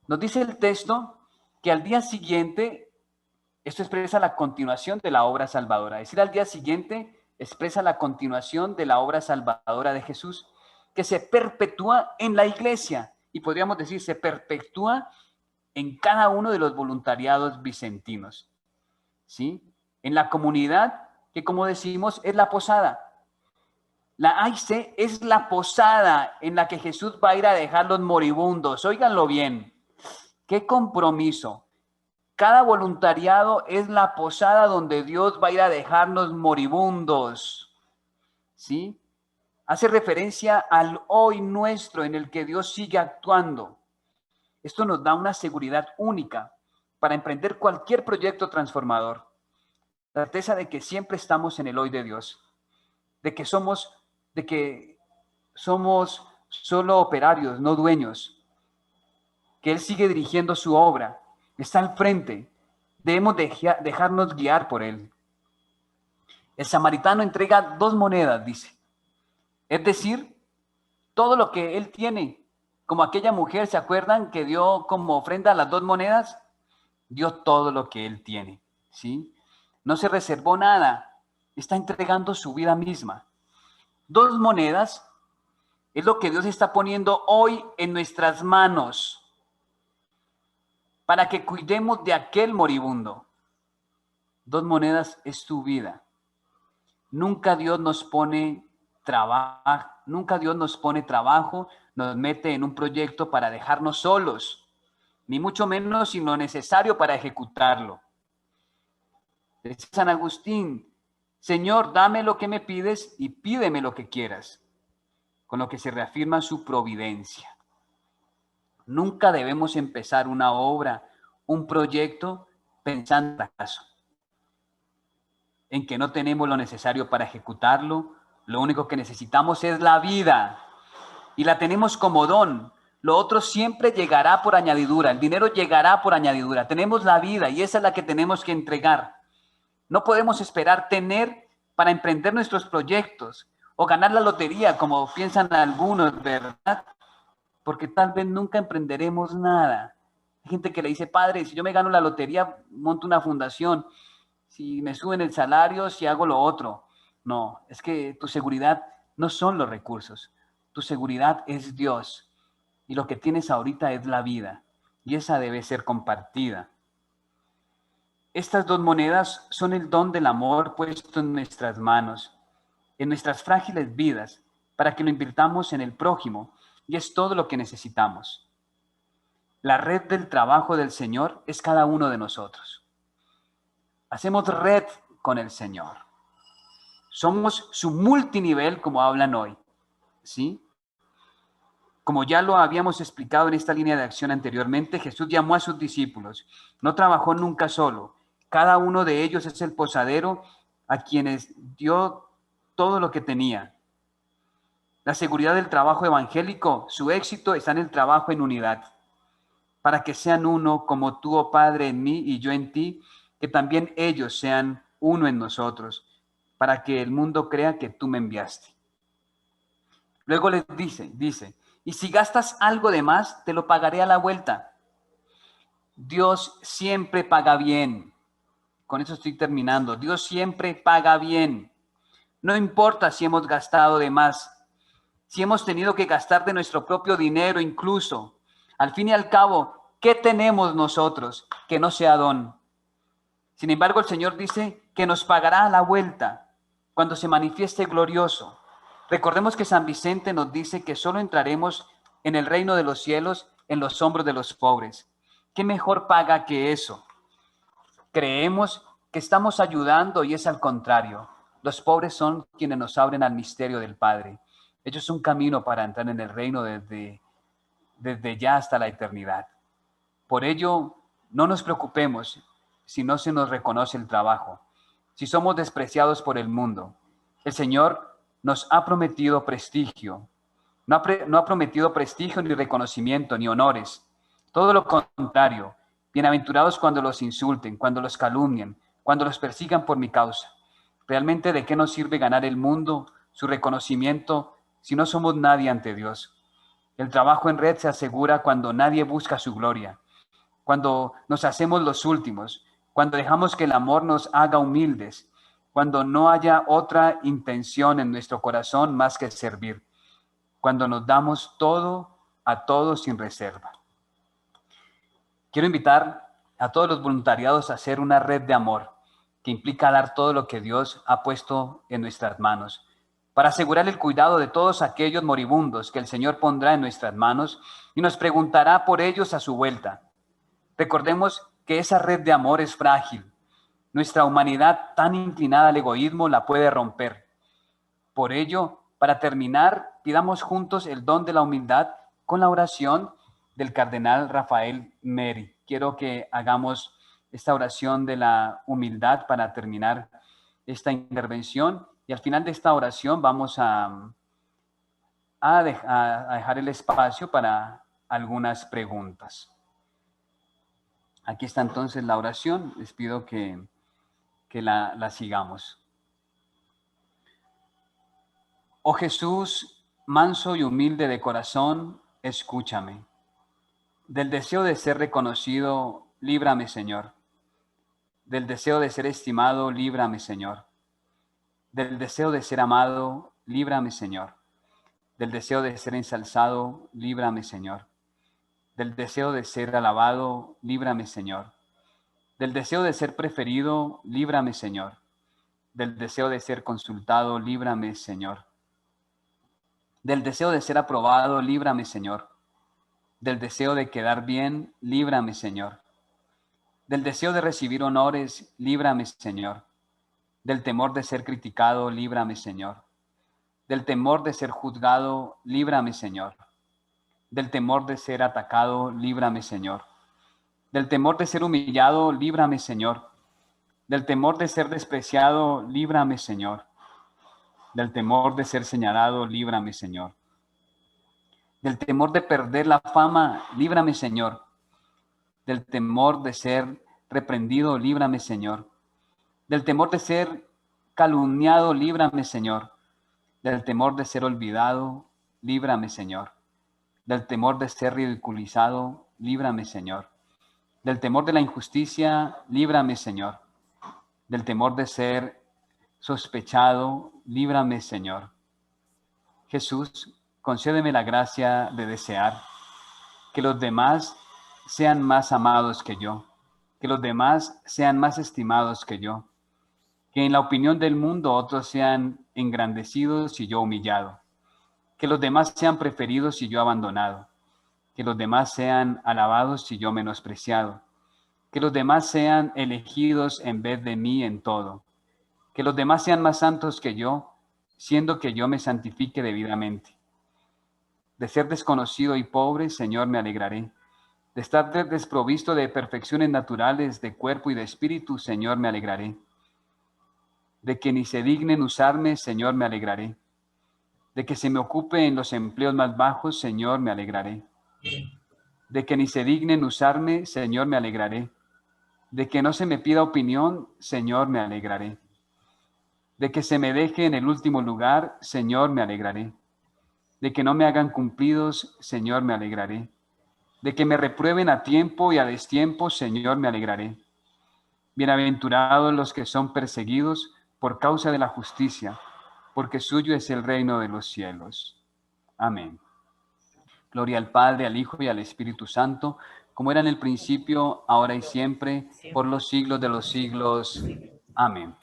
nos dice el texto que al día siguiente, esto expresa la continuación de la obra salvadora. Es decir, al día siguiente expresa la continuación de la obra salvadora de Jesús, que se perpetúa en la iglesia. Y podríamos decir, se perpetúa en cada uno de los voluntariados vicentinos. ¿Sí? En la comunidad, que como decimos, es la posada. La AIC es la posada en la que Jesús va a ir a dejar los moribundos. Óiganlo bien. ¡Qué compromiso! Cada voluntariado es la posada donde Dios va a ir a dejarnos moribundos. ¿Sí? Hace referencia al hoy nuestro en el que Dios sigue actuando. Esto nos da una seguridad única para emprender cualquier proyecto transformador. La certeza de que siempre estamos en el hoy de Dios, de que somos solo operarios, no dueños, que Él sigue dirigiendo su obra, está al frente, debemos dejarnos guiar por Él. El samaritano entrega 2 monedas, dice, es decir, todo lo que él tiene, como aquella mujer, ¿se acuerdan que dio como ofrenda las 2 monedas? Dio todo lo que él tiene, ¿sí? No se reservó nada, está entregando su vida misma. 2 monedas es lo que Dios está poniendo hoy en nuestras manos para que cuidemos de aquel moribundo. 2 monedas es tu vida. Nunca Dios nos pone trabajo, nos mete en un proyecto para dejarnos solos, ni mucho menos sino necesario para ejecutarlo. Dice San Agustín, Señor, dame lo que me pides y pídeme lo que quieras, con lo que se reafirma su providencia. Nunca debemos empezar una obra, un proyecto, pensando en fracaso, en que no tenemos lo necesario para ejecutarlo. Lo único que necesitamos es la vida y la tenemos como don. Lo otro siempre llegará por añadidura, el dinero llegará por añadidura. Tenemos la vida y esa es la que tenemos que entregar. No podemos esperar tener para emprender nuestros proyectos o ganar la lotería, como piensan algunos, ¿verdad? Porque tal vez nunca emprenderemos nada. Hay gente que le dice, padre, si yo me gano la lotería, monto una fundación. Si me suben el salario, si hago lo otro. No, es que tu seguridad no son los recursos. Tu seguridad es Dios. Y lo que tienes ahorita es la vida. Y esa debe ser compartida. Estas 2 monedas son el don del amor puesto en nuestras manos, en nuestras frágiles vidas, para que lo invirtamos en el prójimo. Y es todo lo que necesitamos. La red del trabajo del Señor es cada uno de nosotros. Hacemos red con el Señor. Somos su multinivel, como hablan hoy, ¿sí? Como ya lo habíamos explicado en esta línea de acción anteriormente, Jesús llamó a sus discípulos. No trabajó nunca solo. Cada uno de ellos es el posadero a quienes dio todo lo que tenía. La seguridad del trabajo evangélico, su éxito está en el trabajo en unidad. Para que sean uno, como tú, oh Padre, en mí y yo en ti, que también ellos sean uno en nosotros, para que el mundo crea que tú me enviaste. Luego les dice, y si gastas algo de más, te lo pagaré a la vuelta. Dios siempre paga bien. Con eso estoy terminando. Dios siempre paga bien. No importa si hemos gastado de más, si hemos tenido que gastar de nuestro propio dinero incluso. Al fin y al cabo, ¿qué tenemos nosotros que no sea don? Sin embargo, el Señor dice que nos pagará a la vuelta cuando se manifieste glorioso. Recordemos que San Vicente nos dice que solo entraremos en el reino de los cielos en los hombros de los pobres. ¿Qué mejor paga que eso? Creemos que estamos ayudando y es al contrario. Los pobres son quienes nos abren al misterio del Padre. Ellos son un camino para entrar en el reino desde ya hasta la eternidad. Por ello, no nos preocupemos si no se nos reconoce el trabajo, si somos despreciados por el mundo. El Señor nos ha prometido prestigio. No ha prometido prestigio ni reconocimiento ni honores. Todo lo contrario, Bienaventurados cuando los insulten, cuando los calumnien, cuando los persigan por mi causa. Realmente, ¿de qué nos sirve ganar el mundo, su reconocimiento, si no somos nadie ante Dios? El trabajo en red se asegura cuando nadie busca su gloria, cuando nos hacemos los últimos, cuando dejamos que el amor nos haga humildes, cuando no haya otra intención en nuestro corazón más que servir, cuando nos damos todo a todos sin reserva. Quiero invitar a todos los voluntariados a hacer una red de amor que implica dar todo lo que Dios ha puesto en nuestras manos para asegurar el cuidado de todos aquellos moribundos que el Señor pondrá en nuestras manos y nos preguntará por ellos a su vuelta. Recordemos que esa red de amor es frágil. Nuestra humanidad tan inclinada al egoísmo la puede romper. Por ello, para terminar, pidamos juntos el don de la humildad con la oración del cardenal Rafael Neri. Quiero que hagamos esta oración de la humildad para terminar esta intervención y al final de esta oración vamos a dejar el espacio para algunas preguntas. Aquí está entonces la oración. Les pido que la sigamos. Oh Jesús, manso y humilde de corazón, escúchame. Del deseo de ser reconocido, líbrame, Señor. Del deseo de ser estimado, líbrame, Señor. Del deseo de ser amado, líbrame, Señor. Del deseo de ser ensalzado, líbrame, Señor. Del deseo de ser alabado, líbrame, Señor. Del deseo de ser preferido, líbrame, Señor. Del deseo de ser consultado, líbrame, Señor. Del deseo de ser aprobado, líbrame, Señor. Del deseo de quedar bien, líbrame, Señor. Del deseo de recibir honores, líbrame, Señor. Del temor de ser criticado, líbrame, Señor. Del temor de ser juzgado, líbrame, Señor. Del temor de ser atacado, líbrame, Señor. Del temor de ser humillado, líbrame, Señor. Del temor de ser despreciado, líbrame, Señor. Del temor de ser señalado, líbrame, Señor. Del temor de perder la fama, líbrame, Señor. Del temor de ser reprendido, líbrame, Señor. Del temor de ser calumniado, líbrame, Señor. Del temor de ser olvidado, líbrame, Señor. Del temor de ser ridiculizado, líbrame, Señor. Del temor de la injusticia, líbrame, Señor. Del temor de ser sospechado, líbrame, Señor. Jesús, concédeme la gracia de desear que los demás sean más amados que yo, que los demás sean más estimados que yo, que en la opinión del mundo otros sean engrandecidos y yo humillado, que los demás sean preferidos y yo abandonado, que los demás sean alabados y yo menospreciado, que los demás sean elegidos en vez de mí en todo, que los demás sean más santos que yo, siendo que yo me santifique debidamente. De ser desconocido y pobre, Señor, me alegraré. De estar desprovisto de perfecciones naturales de cuerpo y de espíritu, Señor, me alegraré. De que ni se dignen usarme, Señor, me alegraré. De que se me ocupe en los empleos más bajos, Señor, me alegraré. De que ni se dignen usarme, Señor, me alegraré. De que no se me pida opinión, Señor, me alegraré. De que se me deje en el último lugar, Señor, me alegraré. De que no me hagan cumplidos, Señor, me alegraré. De que me reprueben a tiempo y a destiempo, Señor, me alegraré. Bienaventurados los que son perseguidos por causa de la justicia, porque suyo es el reino de los cielos. Amén. Gloria al Padre, al Hijo y al Espíritu Santo, como era en el principio, ahora y siempre, por los siglos de los siglos. Amén.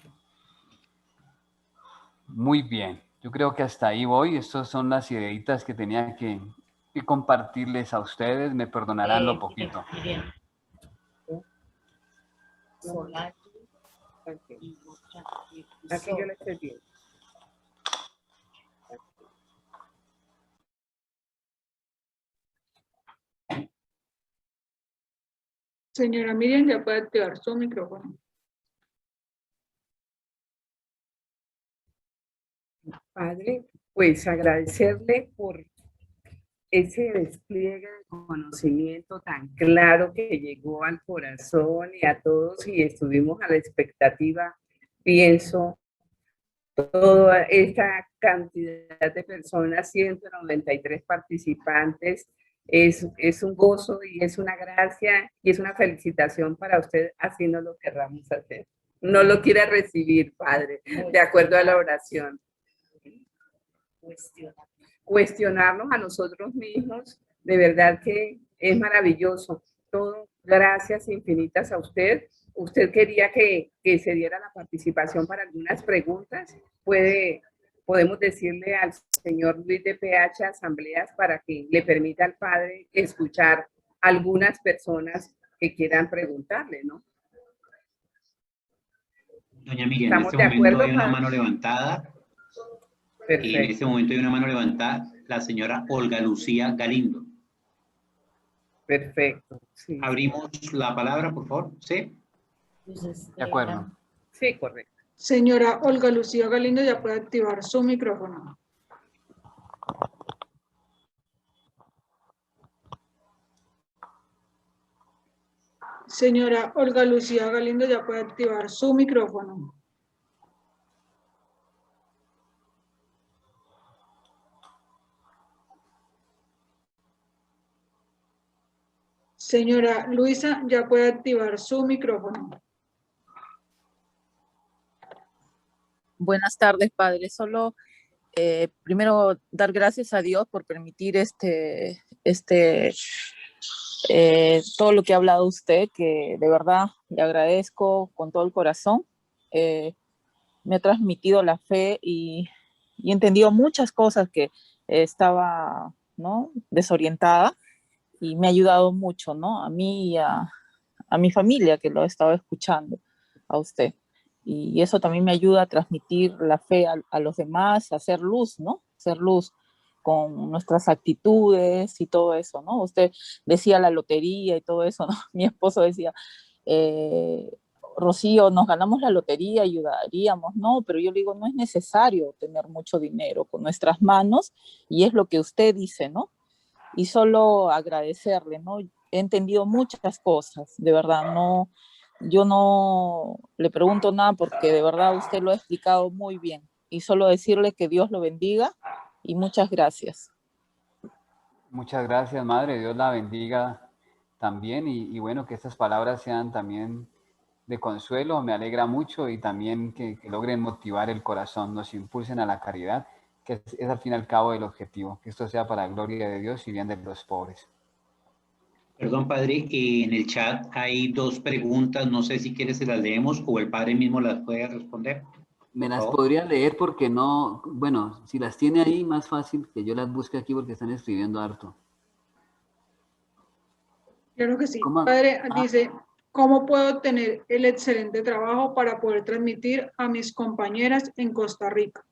Muy bien. Yo creo que hasta ahí voy. Estas son las ideitas que tenía que compartirles a ustedes. Me perdonarán lo poquito. Aquí yo le estoy viendo. Señora Miriam, ya puede activar su micrófono. Padre, pues agradecerle por ese despliegue de conocimiento tan claro que llegó al corazón y a todos y estuvimos a la expectativa, pienso, toda esta cantidad de personas, 193 participantes, es un gozo y es una gracia y es una felicitación para usted, así no lo querramos hacer. No lo quiera recibir, Padre, de acuerdo a la oración. Cuestionarnos a nosotros mismos, de verdad que es maravilloso. Todo, gracias infinitas a usted. Usted quería que se diera la participación para algunas preguntas. Podemos decirle al señor Luis de PH Asambleas para que le permita al padre escuchar algunas personas que quieran preguntarle, ¿no? Doña Miriam, en ¿Estamos este de momento acuerdo, hay una padre? mano levantada. Perfecto. Y en este momento hay una mano levantada, la señora Olga Lucía Galindo. Perfecto. Sí. Abrimos la palabra, por favor. ¿Sí? De acuerdo. Sí, correcto. Señora Olga Lucía Galindo ya puede activar su micrófono. Señora Olga Lucía Galindo ya puede activar su micrófono. Señora Luisa ya puede activar su micrófono. Buenas tardes, padre. Solo primero dar gracias a Dios por permitir todo lo que ha hablado usted, que de verdad le agradezco con todo el corazón. Me ha transmitido la fe y he entendido muchas cosas que estaba, ¿no?, desorientada, y me ha ayudado mucho, ¿no?, a mí y a mi familia, que lo he estado escuchando a usted. Y eso también me ayuda a transmitir la fe a los demás, a hacer luz, ¿no? Hacer luz con nuestras actitudes y todo eso, ¿no? Usted decía la lotería y todo eso, ¿no? Mi esposo decía, Rocío, nos ganamos la lotería, ayudaríamos, no, pero yo le digo, no es necesario tener mucho dinero con nuestras manos, y es lo que usted dice, ¿no? Y solo agradecerle, ¿no? He entendido muchas cosas, de verdad, no, yo no le pregunto nada porque de verdad usted lo ha explicado muy bien, y solo decirle que Dios lo bendiga y muchas gracias. Muchas gracias, Madre. Dios la bendiga también y bueno, que estas palabras sean también de consuelo. Me alegra mucho y también que logren motivar el corazón, nos impulsen a la caridad, que es al fin y al cabo el objetivo, que esto sea para gloria de Dios y bien de los pobres. Perdón, padre, en el chat hay dos preguntas, no sé si quieres se las leemos o el padre mismo las puede responder. Me las favor. podría leer porque no, bueno, si las tiene ahí, más fácil que yo las busque aquí porque están escribiendo harto. Claro que sí. ¿Cómo? Padre, dice, ¿cómo puedo tener el excelente trabajo para poder transmitir a mis compañeras en Costa Rica?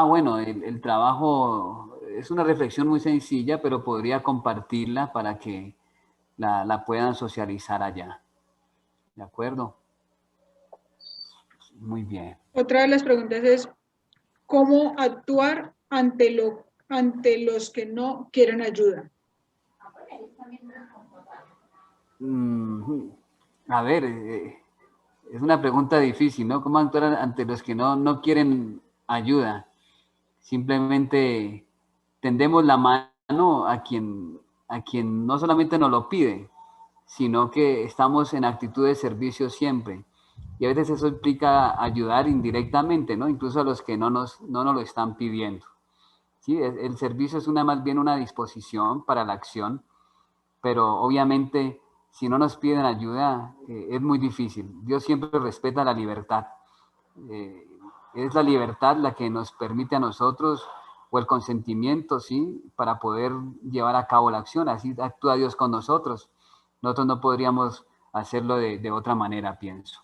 Bueno, el trabajo es una reflexión muy sencilla, pero podría compartirla para que la puedan socializar allá. ¿De acuerdo? Muy bien. Otra de las preguntas es, ¿cómo actuar ante los que no quieren ayuda? A ver, es una pregunta difícil, ¿no? ¿Cómo actuar ante los que no quieren ayuda? Simplemente tendemos la mano a quien no solamente nos lo pide, sino que estamos en actitud de servicio siempre. Y a veces eso implica ayudar indirectamente, ¿no? Incluso a los que no nos lo están pidiendo. ¿Sí? El servicio es más bien una disposición para la acción, pero obviamente si no nos piden ayuda es muy difícil. Dios siempre respeta la libertad. Es la libertad la que nos permite a nosotros, o el consentimiento, ¿sí?, para poder llevar a cabo la acción. Así actúa Dios con nosotros. Nosotros no podríamos hacerlo de otra manera, pienso.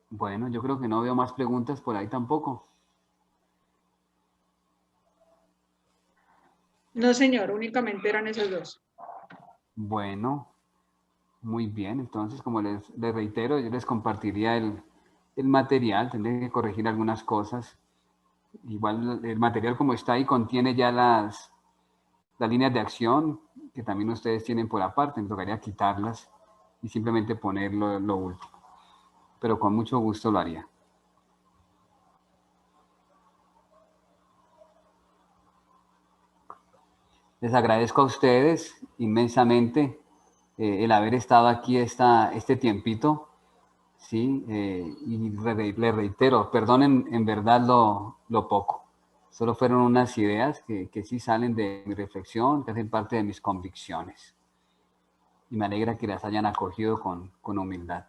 Bueno, yo creo que no veo más preguntas por ahí tampoco. No, señor, únicamente eran esas dos. Bueno, Muy bien, entonces como les reitero, yo les compartiría el material, tendré que corregir algunas cosas. Igual el material como está ahí contiene ya las líneas de acción que también ustedes tienen por aparte, me tocaría quitarlas y simplemente poner lo último. Pero con mucho gusto lo haría. Les agradezco a ustedes inmensamente el haber estado aquí este tiempito, ¿sí? Y le reitero, perdonen en verdad lo poco. Solo fueron unas ideas que sí salen de mi reflexión, que hacen parte de mis convicciones. Y me alegra que las hayan acogido con humildad.